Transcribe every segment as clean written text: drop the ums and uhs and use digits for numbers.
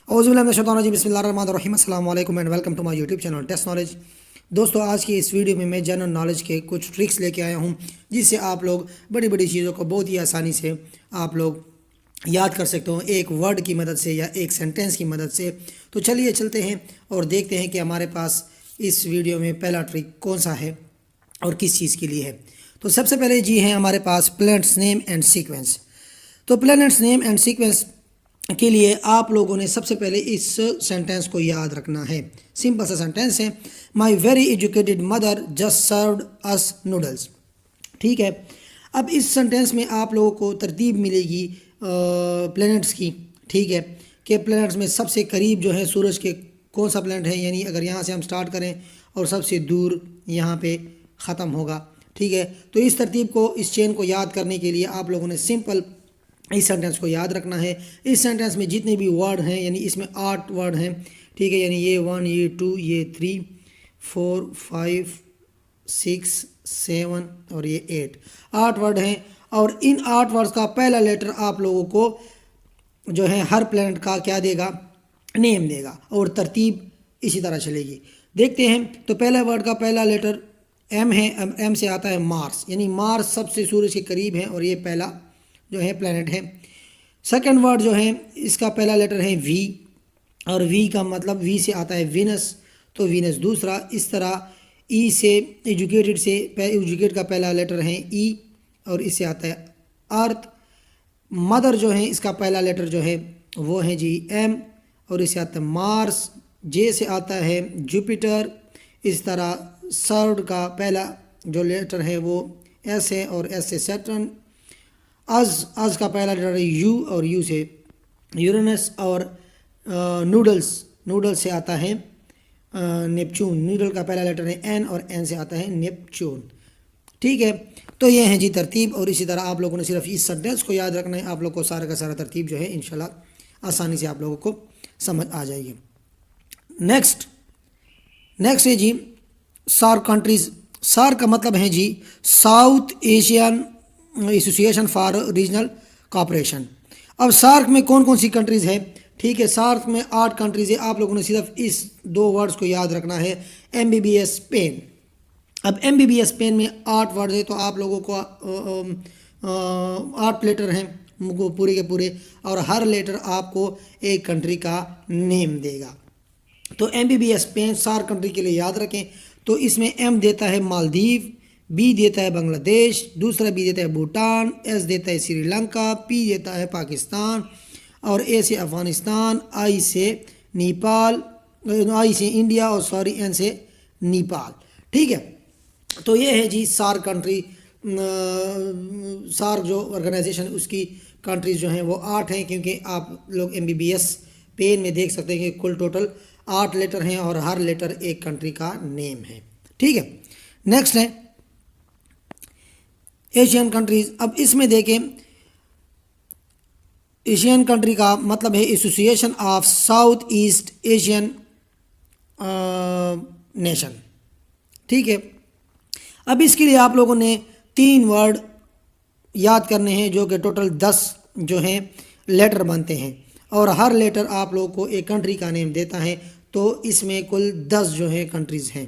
बिस्मिल्लाहिर्रहमानिर्रहीम अस्सलाम वालेकुम and welcome to my YouTube channel Test Knowledge. दोस्तों, आज की इस वीडियो में मैं जनरल नॉलेज के कुछ ट्रिक्स लेके आया हूं जिससे आप लोग बड़ी बड़ी चीज़ों को बहुत ही आसानी से आप लोग याद कर सकते हो, एक वर्ड की मदद से या एक सेंटेंस की मदद से। तो चलिए चलते हैं और देखते हैं कि हमारे पास इस वीडियो में पहला ट्रिक कौन सा है और किस चीज़ के लिए है। तो सबसे पहले जी है हमारे पास प्लैनेट्स नेम एंड सीक्वेंस। तो प्लैनेट्स नेम एंड सीक्वेंस के लिए आप लोगों ने सबसे पहले इस सेंटेंस को याद रखना है। सिंपल सा सेंटेंस है, my very educated mother just served us noodles. ठीक है, अब इस सेंटेंस में आप लोगों को तरतीब मिलेगी प्लैनेट्स की। ठीक है, कि प्लैनेट्स में सबसे करीब जो है सूरज के कौन सा प्लैनेट है, यानी अगर यहाँ से हम स्टार्ट करें और सबसे दूर यहाँ पे ख़त्म होगा। ठीक है, तो इस तरतीब को, इस चेन को याद करने के लिए आप लोगों ने सिंपल इस सेंटेंस को याद रखना है। इस सेंटेंस में जितने भी वर्ड हैं, यानी इसमें 8 वर्ड हैं। ठीक है, यानी ये 1, ये 2, ये 3, 4, 5, 6, 7 और ये 8 वर्ड हैं। और इन 8 वर्ड्स का पहला लेटर आप लोगों को जो है हर प्लैनेट का क्या देगा, नेम देगा, और तरतीब इसी तरह चलेगी। देखते हैं, तो पहला वर्ड का पहला लेटर एम है। एम से आता है मार्स, यानी मार्स सबसे सूरज के करीब है और ये पहला जो है प्लैनेट है। सेकंड वर्ड जो है इसका पहला लेटर है वी, और वी का मतलब वी से आता है वीनस, तो वीनस दूसरा। इस तरह ई से एजुकेट का पहला लेटर है ई और इससे आता है अर्थ। मदर जो है इसका पहला लेटर जो है वो है जी एम और इससे आता है मार्स। जे से आता है जुपिटर। इस तरह सर्ड का पहला जो लेटर है वो एस है और एस से सैटर्न। अज का पहला लेटर है यू और यू से यूरेनस। और नूडल्स से आता है नेपच्यून। नूडल का पहला लेटर है एन और एन से आता है नेपच्यून। ठीक है, तो ये है जी तरतीब, और इसी तरह आप लोगों ने सिर्फ इस सेंटेंस को याद रखना है। आप लोग को सारा का सारा तरतीब जो है इंशाल्लाह आसानी से आप लोगों को समझ आ जाएगी। नेक्स्ट है जी सार्क कंट्रीज़। सार्क का मतलब है जी South Asian Association for Regional Cooperation. अब सार्क में कौन कौन सी कंट्रीज़ है? ठीक है, सार्क में 8 कंट्रीज़ है। आप लोगों ने सिर्फ इस 2 वर्ड्स को याद रखना है, MBBS स्पेन। अब MBBS स्पेन में 8 वर्ड है, तो आप लोगों को 8 लेटर हैं पूरे के पूरे, और हर लेटर आपको एक कंट्री का नेम देगा। तो MBBS स्पेन सार्क कंट्री के लिए याद रखें। तो इसमें M देता है मालदीव, बी देता है बांग्लादेश, दूसरा बी देता है भूटान, एस देता है श्रीलंका, पी देता है पाकिस्तान, और ए से अफ़गानिस्तान, आई से नेपाल, आई से इंडिया, और सॉरी एन से नेपाल। ठीक है, तो ये है जी सार्क कंट्री। सार्क जो ऑर्गेनाइजेशन उसकी कंट्रीज़ जो हैं वो 8 हैं, क्योंकि आप लोग MBBS पेन में देख सकते हैं कि कुल टोटल 8 लेटर हैं और हर लेटर एक कंट्री का नेम है। ठीक है, नेक्स्ट है एशियन कंट्रीज़। अब इसमें देखें, एशियन कंट्री का मतलब है association of south east Asian nation. ठीक है, अब इसके लिए आप लोगों ने 3 वर्ड याद करने हैं, जो कि टोटल 10 जो हैं लेटर बनते हैं, और हर लेटर आप लोगों को एक कंट्री का नेम देता है। तो इसमें कुल 10 जो है कंट्रीज़ हैं।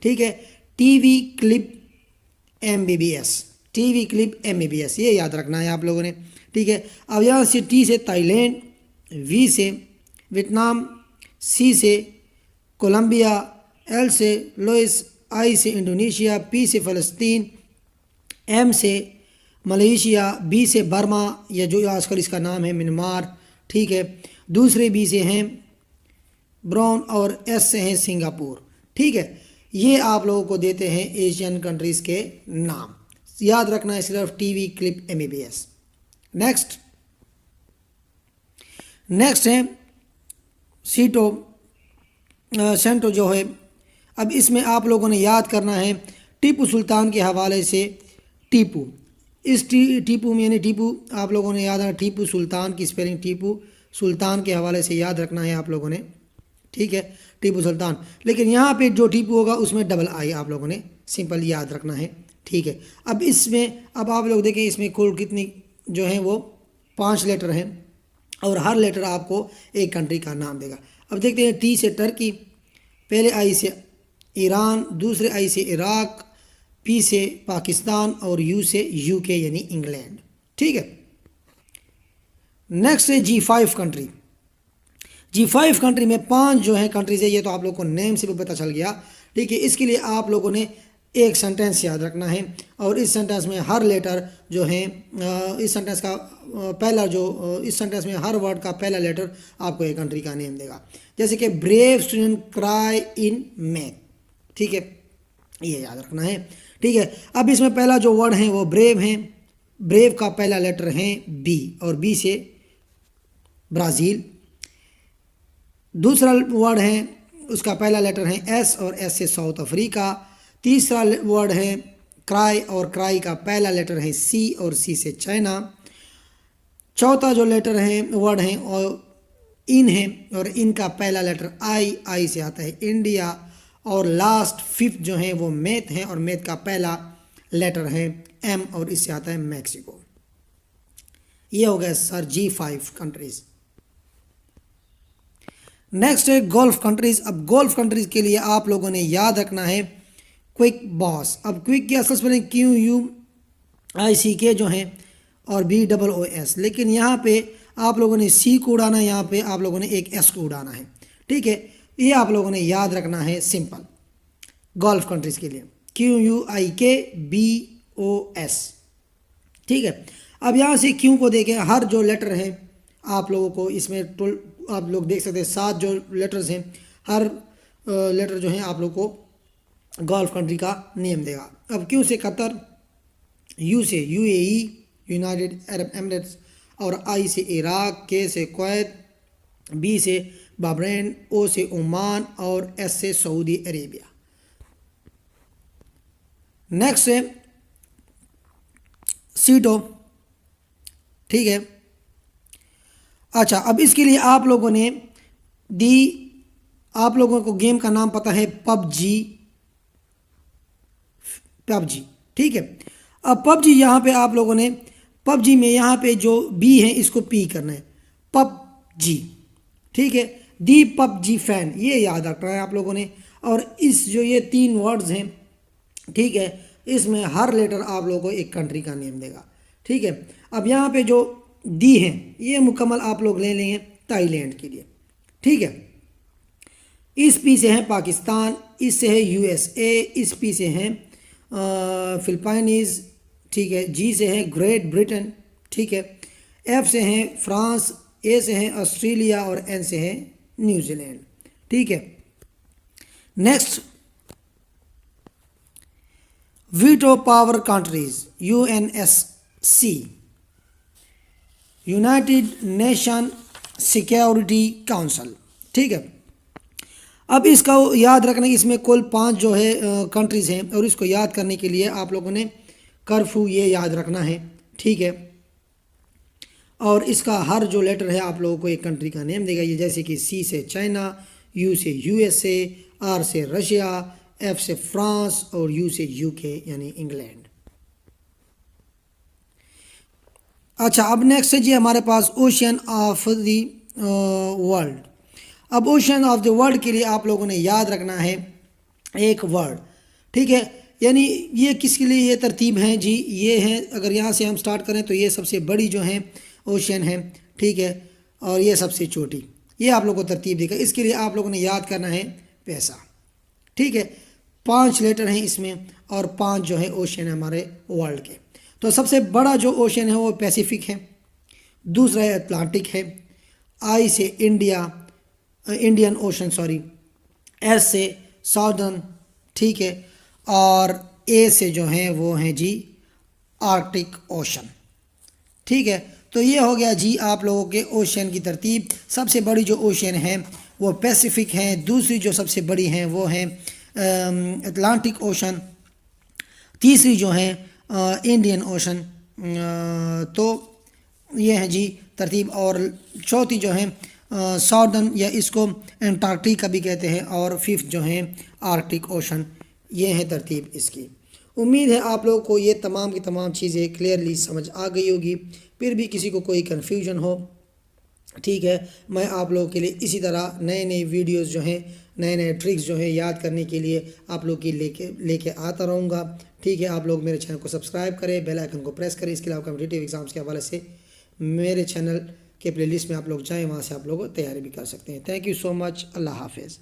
ठीक है, TV clip MBBS, TV clip MBBS, ये याद रखना है आप लोगों ने। ठीक है, अब यहाँ से T से थाईलैंड, V से वियतनाम, C से कोलंबिया, L से लोइस, I से इंडोनेशिया, P से फ़लस्तीन, M से मलेशिया, B से बर्मा, या जो आजकल इसका नाम है म्यांमार। ठीक है, दूसरे B से हैं ब्राउन, और S से हैं सिंगापुर। ठीक है, ये आप लोगों को देते हैं एशियन कंट्रीज़ के नाम। याद रखना है सिर्फ टीवी क्लिप MBBS। नेक्स्ट है सेंटो जो है। अब इसमें आप लोगों ने याद करना है टीपू सुल्तान के हवाले से। टीपू, इस टीपू में यानी टीपू आप लोगों ने याद रखना, टीपू सुल्तान की स्पेलिंग टीपू सुल्तान के हवाले से याद रखना है आप लोगों ने। ठीक है, टीपू सुल्तान, लेकिन यहाँ पे जो टीपू होगा उसमें डबल आई आप लोगों ने सिंपल याद रखना है। ठीक है, अब इसमें अब आप लोग देखें इसमें कुल कितनी जो है वो 5 लेटर हैं। और हर लेटर आपको एक कंट्री का नाम देगा। अब देखते हैं टी से टर्की, पहले आई से ईरान, दूसरे आई से इराक, पी से पाकिस्तान और यू से यूके यानी इंग्लैंड। ठीक है, नेक्स्ट है G5 कंट्री। G5 कंट्री में 5 जो है कंट्रीज है, ये तो आप लोगों को नेम से भी पता चल गया। ठीक है, इसके लिए आप लोगों ने एक सेंटेंस याद रखना है और इस सेंटेंस में हर लेटर जो है इस सेंटेंस का पहला जो इस सेंटेंस में हर वर्ड का पहला लेटर आपको एक कंट्री का नेम देगा। जैसे कि brave student cry in math. ठीक है, ये याद रखना है। ठीक है, अब इसमें पहला जो वर्ड है वो ब्रेव है। ब्रेव का पहला लेटर है बी और बी से ब्राज़ील। दूसरा वर्ड है उसका पहला लेटर है एस और एस से साउथ अफ्रीका। तीसरा वर्ड है क्राई और क्राई का पहला लेटर है सी और सी से चाइना। चौथा जो लेटर है वर्ड है और इन है और इनका पहला लेटर आई से आता है इंडिया। और लास्ट फिफ्थ जो है वो मैथ है और मैथ का पहला लेटर है एम और इससे आता है मैक्सिको। ये हो गया सर G5 कंट्रीज। नेक्स्ट है गोल्फ कंट्रीज। अब गोल्फ कंट्रीज के लिए आप लोगों ने याद रखना है क्विक बॉस। अब क्विक की असल स्पेलिंग QUICK जो है और BOOS, लेकिन यहाँ पे आप लोगों ने सी को उड़ाना है, यहाँ पे आप लोगों ने एक एस को उड़ाना है। ठीक है, ये आप लोगों ने याद रखना है सिंपल गोल्फ कंट्रीज के लिए QUIKBOS। ठीक है, अब यहाँ से क्यू को देखें, हर जो लेटर है आप लोगों को इसमें आप लोग देख सकते हैं 7 जो लेटर्स हैं, हर लेटर जो है आप लोग को गल्फ कंट्री का नेम देगा। अब क्यू से कतर, यू से UAE यूनाइटेड अरब एमिरेट्स और आई से इराक, के से कुवैत, बी से बहरीन, ओ से ओमान और एस से सऊदी अरेबिया। नेक्स्ट है सीटो। ठीक है, अच्छा अब इसके लिए आप लोगों ने आप लोगों को गेम का नाम पता है पबजी। ठीक है, अब पबजी यहाँ पे आप लोगों ने पबजी में यहाँ पे जो बी है इसको पी करना है पबजी। ठीक है, दी पबजी फैन, ये याद रखना है आप लोगों ने। और इस जो ये 3 वर्ड्स हैं, ठीक है, इसमें हर लेटर आप लोगों को एक कंट्री का नेम देगा। ठीक है, अब यहाँ पे जो दी है ये मुकम्मल आप लोग ले लेंगे थाईलैंड के लिए। ठीक है, इस पी से है पाकिस्तान, इससे है USA, इस पी से है फिलिपाइनीज। ठीक है, जी से है ग्रेट ब्रिटेन। ठीक है, एफ से है फ्रांस, ए से है ऑस्ट्रेलिया और एन से है न्यूजीलैंड। ठीक है, next veto power countries UNSC United nation security council. ठीक है, अब इसका याद रखना, इसमें कुल 5 जो है कंट्रीज़ हैं और इसको याद करने के लिए आप लोगों ने कर्फ्यू ये याद रखना है। ठीक है, और इसका हर जो लेटर है आप लोगों को एक कंट्री का नेम देगा। ये जैसे कि सी से चाइना, यू से USA, आर से रशिया, एफ से फ्रांस और यू से UK यानी इंग्लैंड। अच्छा, अब नेक्स्ट है जी हमारे पास ओशियन ऑफ द वर्ल्ड। अब ओशियन ऑफ द वर्ल्ड के लिए आप लोगों ने याद रखना है एक वर्ड। ठीक है, यानी ये किसके लिए ये तरतीब है जी, ये है, अगर यहाँ से हम स्टार्ट करें तो ये सबसे बड़ी जो है ओशियन है। ठीक है, और ये सबसे छोटी, ये आप लोगों को तरतीब देगा। इसके लिए आप लोगों ने याद करना है पैसा। ठीक है, 5 लेटर हैं इसमें और 5 जो है ओशियन है हमारे वर्ल्ड के। तो सबसे बड़ा जो ओशियन है वो पैसिफिक है, दूसरा है अटलांटिक है, आई से इंडियन ओशन सॉरी, एस से साउदर्न। ठीक है, और ए से जो है वो है जी आर्कटिक ओशन। ठीक है, तो ये हो गया जी आप लोगों के ओशियन की तरतीब। सबसे बड़ी जो ओशियन है वो पैसिफिक है, दूसरी जो सबसे बड़ी हैं वो है अटलांटिक ओशन, तीसरी जो है इंडियन ओशन। तो ये है जी तरतीब, और चौथी जो है साउदर्न या इसको एंटार्क्टिका भी कहते हैं, और फिफ्थ जो है आर्कटिक ओशन। ये है तरतीब इसकी। उम्मीद है आप लोगों को ये तमाम की तमाम चीज़ें क्लियरली समझ आ गई होगी। फिर भी किसी को कोई कन्फ्यूजन हो ठीक है। मैं आप लोगों के लिए इसी तरह नए नए वीडियोस जो हैं, नए नए ट्रिक्स जो हैं याद करने के लिए आप लोग की लेके आता रहूँगा। ठीक है, आप लोग मेरे चैनल को सब्सक्राइब करें, बेल आइकन को प्रेस करें। इसके अलावा कॉम्पिटिटिव एग्जाम्स के हवाले से मेरे चैनल के प्लेलिस्ट में आप लोग जाएँ, वहाँ से आप लोग तैयारी भी कर सकते हैं। Thank you so much. अल्लाह हाफिज़।